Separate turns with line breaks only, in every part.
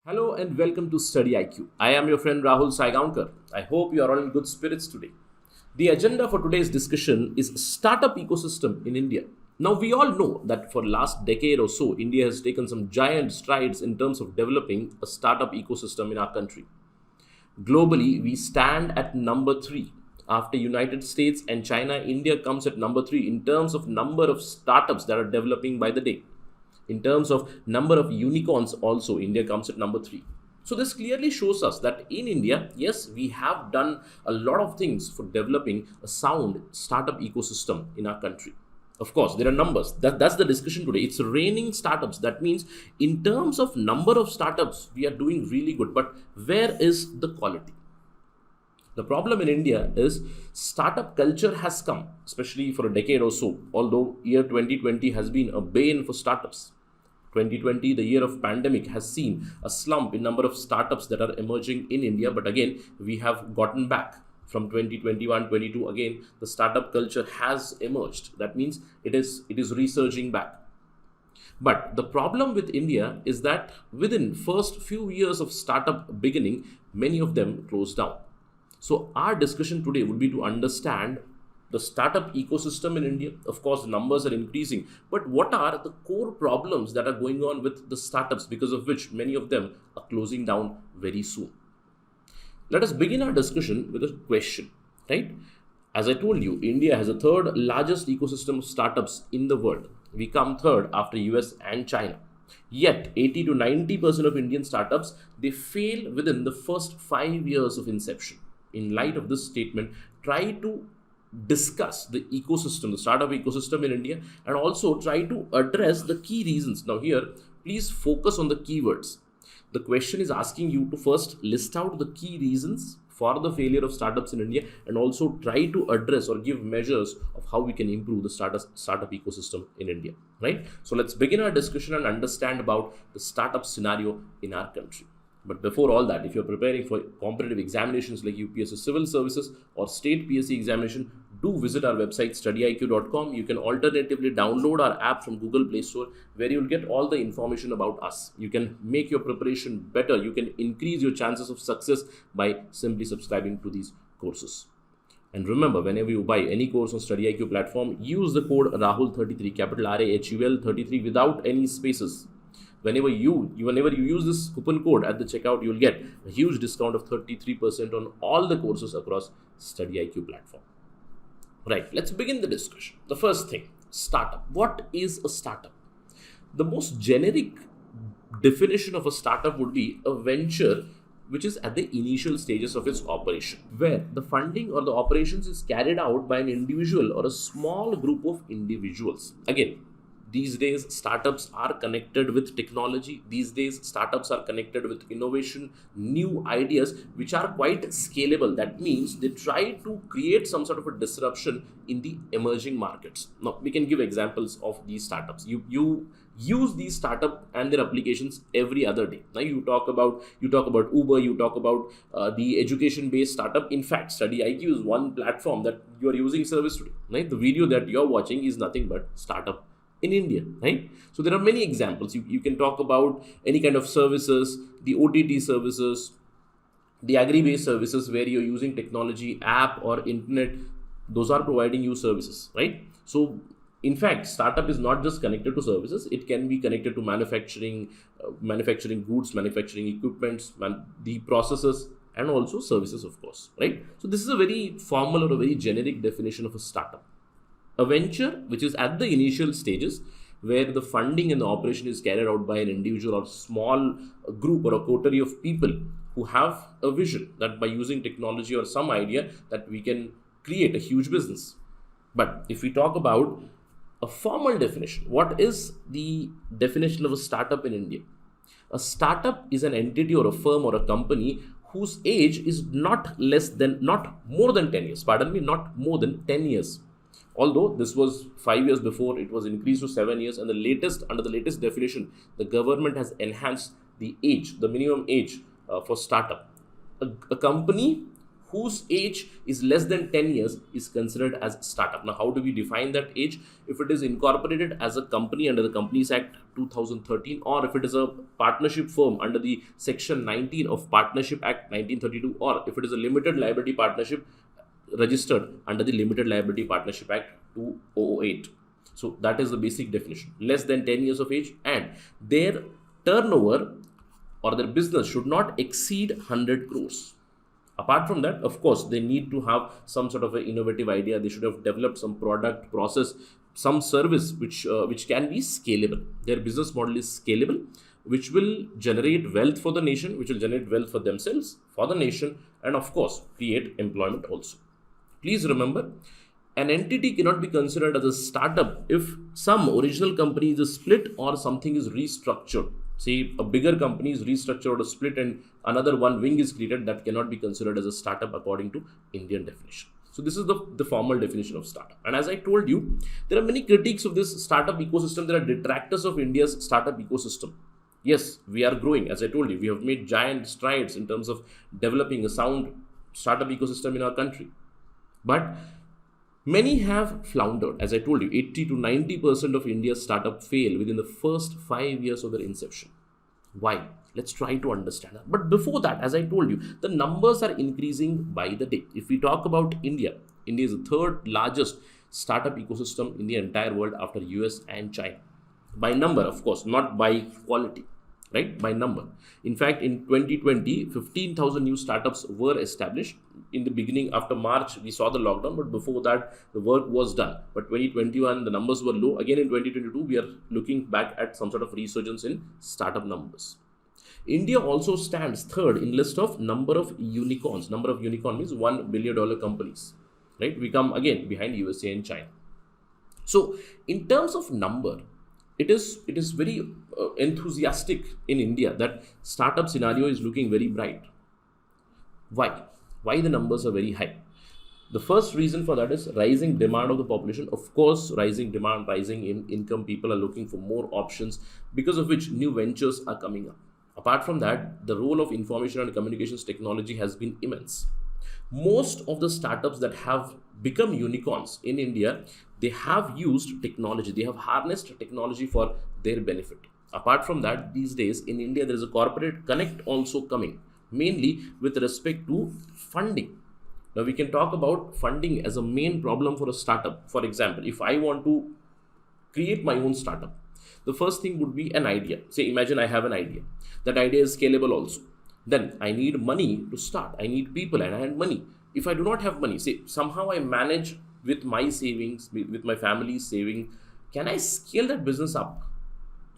Hello and welcome to Study IQ. I am your friend Rahul Saigaunkar. I hope you are all in good spirits today. The agenda for today's discussion is startup ecosystem in India. Now we all know that for last decade or so, India has taken some giant strides in terms of developing a startup ecosystem in our country. Globally, we stand at number 3. After United States and China, India comes at number 3 in terms of number of startups that are developing by the day. In terms of number of unicorns also, India comes at number 3. So this clearly shows us that in India, yes, we have done a lot of things for developing a sound startup ecosystem in our country. Of course, there are numbers. That's the discussion today. It's raining startups. That means in terms of number of startups, we are doing really good. But where is the quality? The problem in India is startup culture has come, especially for a decade or so, although year 2020 has been a bane for startups. 2020, the year of pandemic, has seen a slump in number of startups that are emerging in India. But again, we have gotten back from 2021-22. Again, the startup culture has emerged. That means it is resurging back. But the problem with India is that within first few years of startup beginning, many of them close down. So our discussion today would be to understand the startup ecosystem in India. Of course, the numbers are increasing, but what are the core problems that are going on with the startups because of which many of them are closing down very soon? Let us begin our discussion with a question, right? As I told you, India has the third largest ecosystem of startups in the world. We come third after US and China. Yet 80 to 90% of Indian startups, they fail within the first 5 years of inception. In light of this statement, try to discuss the ecosystem, the startup ecosystem in India, and also try to address the key reasons. Now here, please focus on the keywords. The question is asking you to first list out the key reasons for the failure of startups in India and also try to address or give measures of how we can improve the startup ecosystem in India, right? So let's begin our discussion and understand about the startup scenario in our country. But before all that, if you're preparing for competitive examinations like UPSC Civil Services or State PSC examination, do visit our website studyiq.com. You can alternatively download our app from Google Play Store where you'll get all the information about us. You can make your preparation better. You can increase your chances of success by simply subscribing to these courses. And remember, whenever you buy any course on StudyIQ platform, use the code RAHUL33, capital RAHUL 33 without any spaces. Whenever you use this coupon code at the checkout, you'll get a huge discount of 33% on all the courses across StudyIQ platform. Right, let's begin the discussion. The first thing, startup. What is a startup? The most generic definition of a startup would be a venture which is at the initial stages of its operation, where the funding or the operations is carried out by an individual or a small group of individuals. Again, these days, startups are connected with technology. These days, startups are connected with innovation, new ideas, which are quite scalable. That means they try to create some sort of a disruption in the emerging markets. Now, we can give examples of these startups. You use these startup and their applications every other day. Now, you talk about Uber, you talk about the education-based startup. In fact, StudyIQ is one platform that you are using service today. Right? The video that you're watching is nothing but startup in India, right? So there are many examples. You can talk about any kind of services, the OTT services, the agri-based services where you're using technology, app or internet. Those are providing you services, right? So in fact, startup is not just connected to services. It can be connected to manufacturing, manufacturing goods, manufacturing equipments, the processes, and also services, of course, right? So this is a very formal or a very generic definition of a startup. A venture which is at the initial stages where the funding and the operation is carried out by an individual or small group or a coterie of people who have a vision that by using technology or some idea that we can create a huge business. But if we talk about a formal definition, what is the definition of a startup in India? A startup is an entity or a firm or a company whose age is not more than 10 years. Not more than 10 years. Although this was 5 years before, it was increased to 7 years, and under the latest definition, the government has enhanced the minimum age for startup. A company whose age is less than 10 years is considered as startup. Now, how do we define that age? If it is incorporated as a company under the Companies Act 2013, or if it is a partnership firm under the Section 19 of Partnership Act 1932, or if it is a limited liability partnership registered under the Limited Liability Partnership Act 2008. So that is the basic definition. Less than 10 years of age, and their turnover or their business should not exceed 100 crores. Apart from that, of course, they need to have some sort of an innovative idea. They should have developed some product, process, some service which can be scalable. Their business model is scalable, which will generate wealth for the nation, which will generate wealth for themselves, for the nation, and of course, create employment also. Please remember, an entity cannot be considered as a startup if some original company is split or something is restructured. Say a bigger company is restructured or split and another one wing is created, that cannot be considered as a startup according to Indian definition. So this is the formal definition of startup. And as I told you, there are many critiques of this startup ecosystem. There are detractors of India's startup ecosystem. Yes, we are growing. As I told you, we have made giant strides in terms of developing a sound startup ecosystem in our country. But many have floundered. As I told you, 80 to 90% of India's startup fail within the first 5 years of their inception. Why? Let's try to understand that. But before that, as I told you, the numbers are increasing by the day. If we talk about India, India is the third largest startup ecosystem in the entire world after US and China. By number, of course, not by quality, right? By number. In fact, in 2020, 15,000 new startups were established. In the beginning, after March, we saw the lockdown, but before that, the work was done. But 2021, the numbers were low. Again, in 2022, we are looking back at some sort of resurgence in startup numbers. India also stands third in list of number of unicorns. Number of unicorn means $1 billion companies, right? We come again behind USA and China. So, in terms of number, it is very enthusiastic in India that startup scenario is looking very bright. Why the numbers are very high? The first reason for that is rising demand of the population. Of course, rising demand, rising in income, people are looking for more options, because of which new ventures are coming up. Apart from that, the role of information and communications technology has been immense. Most of the startups that have become unicorns in India, they have used technology. They have harnessed technology for their benefit. Apart from that, these days in India, there is a corporate connect also coming, mainly with respect to funding. Now, we can talk about funding as a main problem for a startup. For example, if I want to create my own startup, the first thing would be an idea. Say, imagine I have an idea. That idea is scalable also. Then I need money to start. I need people and I need money. If I do not have money, say somehow I manage with my savings, with my family's saving, can I scale that business up?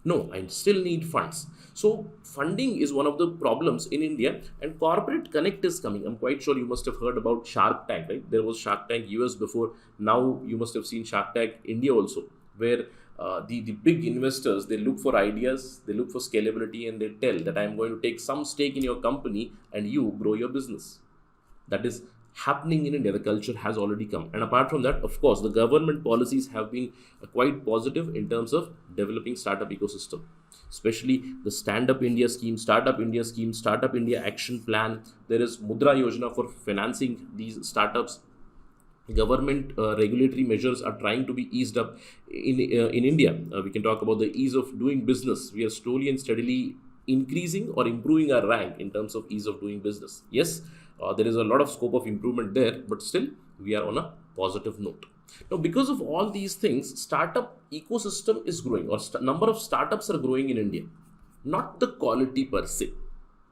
No, I still need funds. So funding is one of the problems in India, and corporate connect is coming. I'm quite sure you must have heard about Shark Tank, right? There was Shark Tank US before. Now you must have seen Shark Tank India also, where the big investors, they look for ideas, they look for scalability, and they tell that I'm going to take some stake in your company and you grow your business. That is happening in India. The culture has already come. And apart from that, of course, the government policies have been quite positive in terms of developing startup ecosystem, especially the Stand Up India scheme, Startup India scheme, Startup India action plan. There is Mudra Yojana for financing these startups. Government regulatory measures are trying to be eased up in India. We can talk about the ease of doing business. We are slowly and steadily increasing or improving our rank in terms of ease of doing business. Yes, there is a lot of scope of improvement there, but still we are on a positive note. Now, because of all these things, startup ecosystem is growing, or number of startups are growing in India, not the quality per se.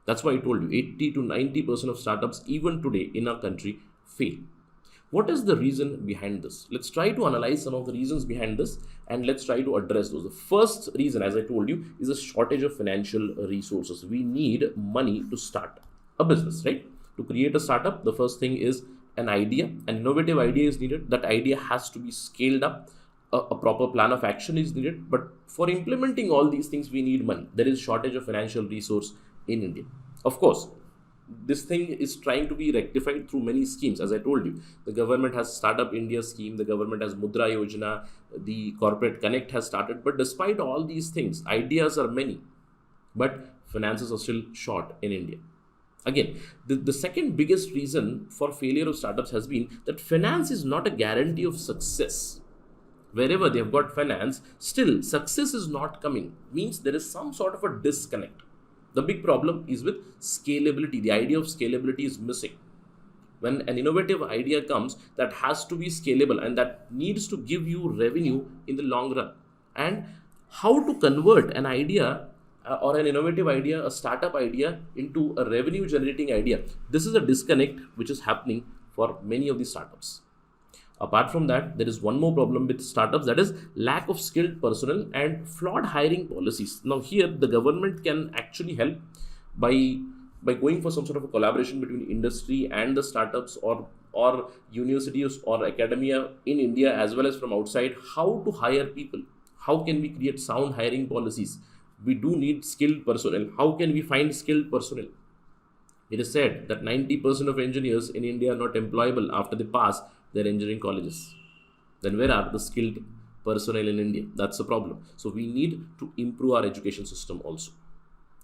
That's why I told you 80 to 90% of startups even today in our country fail. What is the reason behind this? Let's try to analyze some of the reasons behind this, and let's try to address those. The first reason, as I told you, is a shortage of financial resources. We need money to start a business, right? To create a startup, the first thing is an idea. An innovative idea is needed. That idea has to be scaled up. A proper plan of action is needed. But for implementing all these things, we need money. There is shortage of financial resource in India. Of course, this thing is trying to be rectified through many schemes. As I told you, the government has Startup India scheme, the government has Mudra Yojana, the Corporate Connect has started. But despite all these things, ideas are many, but finances are still short in India. Again, the second biggest reason for failure of startups has been that finance is not a guarantee of success. Wherever they have got finance, still success is not coming, means there is some sort of a disconnect. The big problem is with scalability. The idea of scalability is missing. When an innovative idea comes, that has to be scalable and that needs to give you revenue in the long run. And how to convert an idea or an innovative idea, a startup idea, into a revenue generating idea, this is a disconnect which is happening for many of the startups. Apart from that, there is one more problem with startups, that is lack of skilled personnel and flawed hiring policies. Now here the government can actually help by going for some sort of a collaboration between industry and the startups, or universities or academia in India as well as from outside, how to hire people. How can we create sound hiring policies? We do need skilled personnel. How can we find skilled personnel? It is said that 90% of engineers in India are not employable after they pass their engineering colleges. Then where are the skilled personnel in India? That's the problem. So we need to improve our education system also.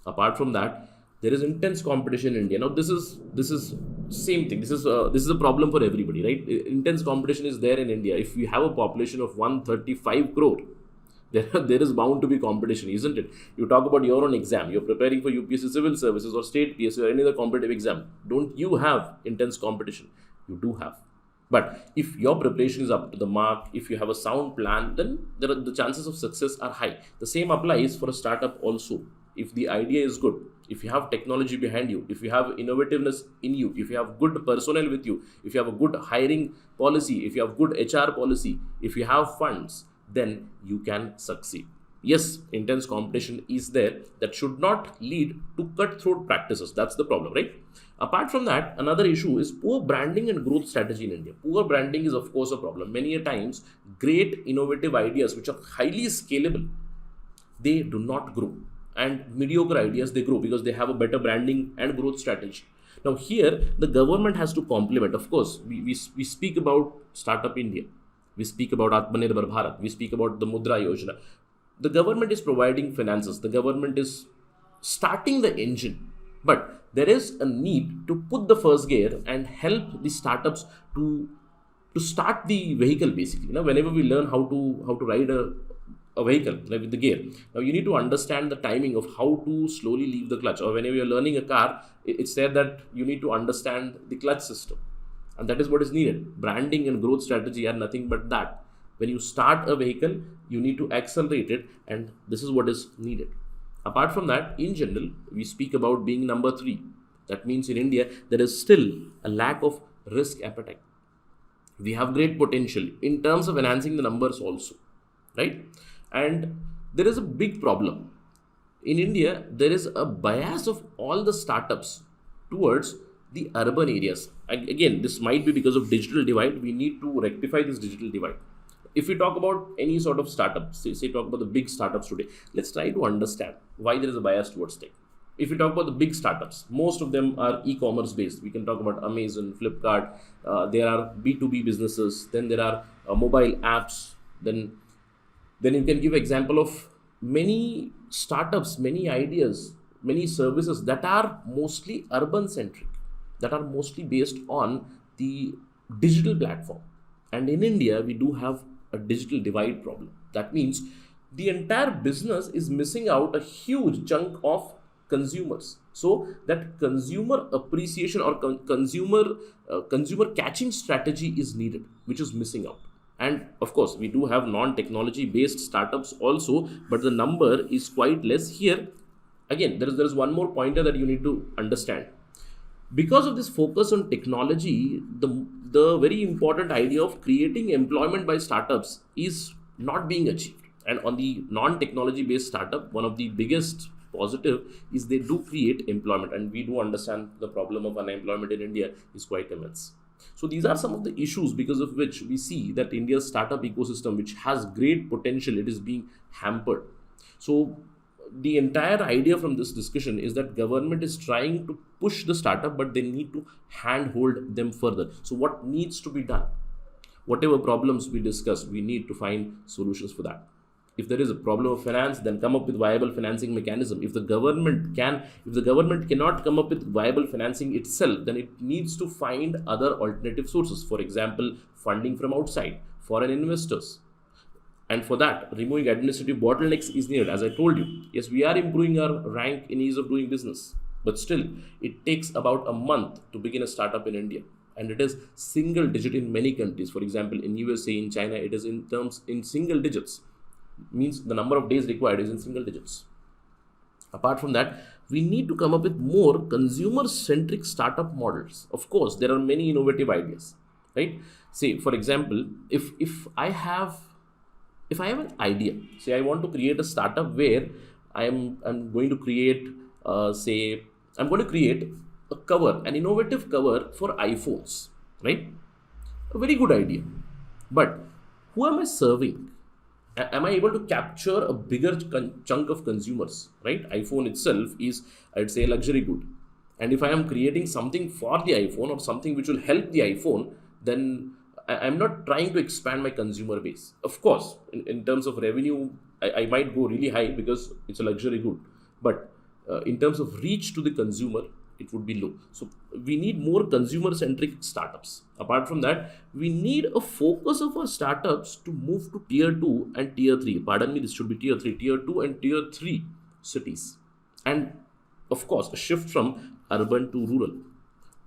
Apart from that, there is intense competition in India. Now this is same thing. This is a problem for everybody, right? Intense competition is there in India. If we have a population of 135 crore, there is bound to be competition, isn't it? You talk about your own exam. You're preparing for UPSC Civil Services or State PSC or any other competitive exam. Don't you have intense competition? You do have. But if your preparation is up to the mark, if you have a sound plan, then the chances of success are high. The same applies for a startup also. If the idea is good, if you have technology behind you, if you have innovativeness in you, if you have good personnel with you, if you have a good hiring policy, if you have good HR policy, if you have funds, then you can succeed. Yes, intense competition is there. That should not lead to cutthroat practices. That's the problem, right? Apart from that, another issue is poor branding and growth strategy in India. Poor branding is of course a problem. Many a times, great innovative ideas which are highly scalable, they do not grow. And mediocre ideas, they grow because they have a better branding and growth strategy. Now here, the government has to complement. Of course, we speak about Startup India. We speak about Atmanirbhar Bharat. We speak about the Mudra Yojana. The government is providing finances. The government is starting the engine. But there is a need to put the first gear and help the startups to start the vehicle basically. Whenever we learn how to ride a vehicle, like with the gear, now you need to understand the timing of how to slowly leave the clutch. Or whenever you're learning a car, it's said that you need to understand the clutch system. And that is what is needed. Branding and growth strategy are nothing but that. When you start a vehicle, you need to accelerate it, and this is what is needed. Apart from that, in general, we speak about being number 3. That means in India, there is still a lack of risk appetite. We have great potential in terms of enhancing the numbers also, right? And there is a big problem. In India, there is a bias of all the startups towards the urban areas. Again, this might be because of digital divide. We need to rectify this digital divide. If we talk about any sort of startup, say talk about the big startups today, let's try to understand why there is a bias towards tech. If we talk about the big startups, most of them are e-commerce based. We can talk about Amazon, Flipkart. There are B2B businesses. Then there are mobile apps. Then you can give example of many startups, many ideas, many services that are mostly urban centric, that are mostly based on the digital platform. And in India, we do have a digital divide problem. That means the entire business is missing out a huge chunk of consumers. So that consumer appreciation or consumer catching strategy is needed, which is missing out. And of course, we do have non-technology based startups also, but the number is quite less here. Again, there is one more pointer that you need to understand. Because of this focus on technology, the very important idea of creating employment by startups is not being achieved. And on the non-technology based startup, one of the biggest positive is they do create employment, and we do understand the problem of unemployment in India is quite immense. So these are some of the issues because of which we see that India's startup ecosystem, which has great potential, it is being hampered. So the entire idea from this discussion is that government is trying to push the startup, but they need to handhold them further. So what needs to be done? Whatever problems we discuss, we need to find solutions for that. If there is a problem of finance, then come up with viable financing mechanism. If the government cannot come up with viable financing itself, then it needs to find other alternative sources. For example, funding from outside, foreign investors. And for that, removing administrative bottlenecks is needed. As I told you, yes, we are improving our rank in ease of doing business, but still, it takes about a month to begin a startup in India. And it is single digit in many countries. For example, in USA, in China, it is in single digits. Means the number of days required is in single digits. Apart from that, we need to come up with more consumer-centric startup models. Of course, there are many innovative ideas, right? Say, for example, if I have an idea, say I want to create a startup where I'm going to create, I'm going to create a cover, an innovative cover for iPhones, right? A very good idea. But who am I serving? Am I able to capture a bigger chunk of consumers, right? iPhone itself is, I'd say, a luxury good. And if I am creating something for the iPhone or something which will help the iPhone, then I'm not trying to expand my consumer base. Of course, in terms of revenue, I might go really high because it's a luxury good. But in terms of reach to the consumer, it would be low. So we need more consumer-centric startups. Apart from that, we need a focus of our startups to move to tier 2 and tier 3. Pardon me, this should be tier 3, tier 2 and tier 3 cities. And of course, a shift from urban to rural.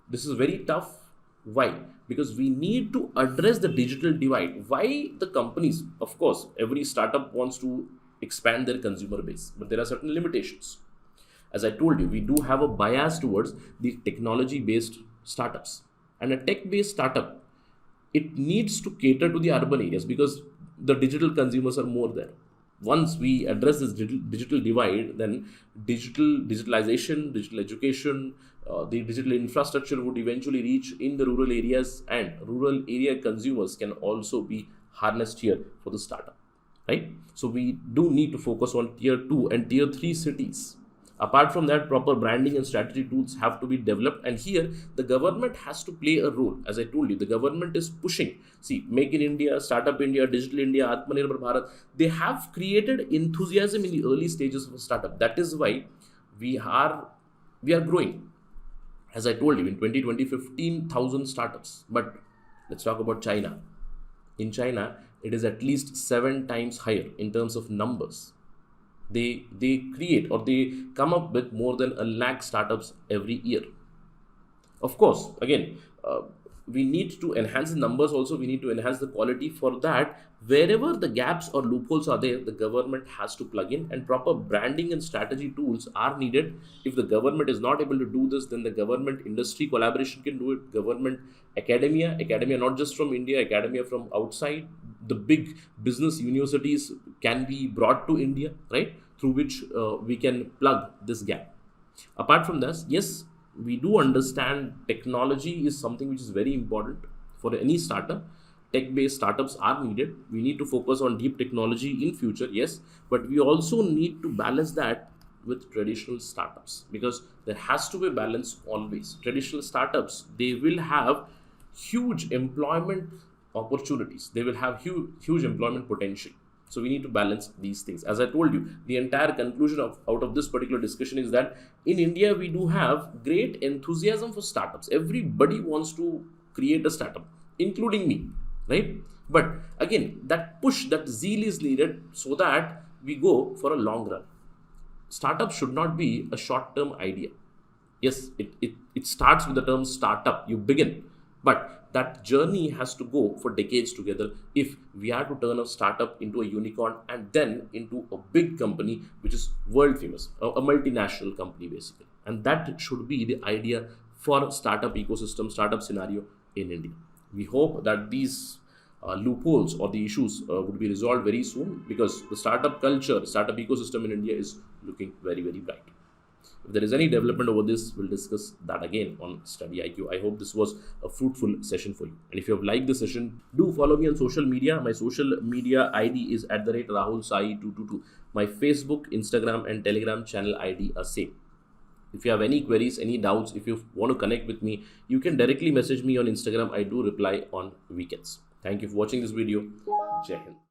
This is very tough. Why? Because we need to address the digital divide. Why the companies? Of course, every startup wants to expand their consumer base, but there are certain limitations. As I told you, we do have a bias towards the technology-based startups. And a tech-based startup, it needs to cater to the urban areas because the digital consumers are more there. Once we address this digital divide, then digitalization, digital education, the digital infrastructure would eventually reach in the rural areas, and rural area consumers can also be harnessed here for the startup, right? So we do need to focus on tier 2 and tier 3 cities. Apart from that, proper branding and strategy tools have to be developed, and here the government has to play a role. As I told you, the government is pushing. See, Make in India, Startup India, Digital India, Atmanirbhar Bharat. They have created enthusiasm in the early stages of a startup. That is why we are growing. As I told you, in 2020, 15,000 startups. But let's talk about China. In China, it is at least 7 times higher in terms of numbers. They create or they come up with more than 1 lakh startups every year. Of course, again, we need to enhance the numbers also. We need to enhance the quality. For that, wherever the gaps or loopholes are there, the government has to plug in, and proper branding and strategy tools are needed. If the government is not able to do this, then the government industry collaboration can do it. Government, academia not just from India, academia from outside. The big business universities can be brought to India, right? Through which we can plug this gap. Apart from this, yes, we do understand technology is something which is very important for any startup. Tech-based startups are needed. We need to focus on deep technology in future, yes, but we also need to balance that with traditional startups, because there has to be balance always. Traditional startups, they will have huge employment opportunities. They will have huge employment potential. So we need to balance these things. As I told you, the entire conclusion out of this particular discussion is that in India, we do have great enthusiasm for startups. Everybody wants to create a startup, including me, right? But again, that push, that zeal is needed so that we go for a long run. Startup should not be a short-term idea. Yes, it starts with the term startup. You begin. But that journey has to go for decades together if we are to turn a startup into a unicorn and then into a big company which is world famous, a multinational company basically. And that should be the idea for startup ecosystem, startup scenario in India. We hope that these loopholes or the issues would be resolved very soon, because the startup culture, startup ecosystem in India is looking very, very bright. If there is any development over this, we'll discuss that again on Study IQ. I hope this was a fruitful session for you. And if you have liked this session, do follow me on social media. My social media ID is @RahulSai222. My Facebook, Instagram and Telegram channel ID are same. If you have any queries, any doubts, if you want to connect with me, you can directly message me on Instagram. I do reply on weekends. Thank you for watching this video. Jai Hind.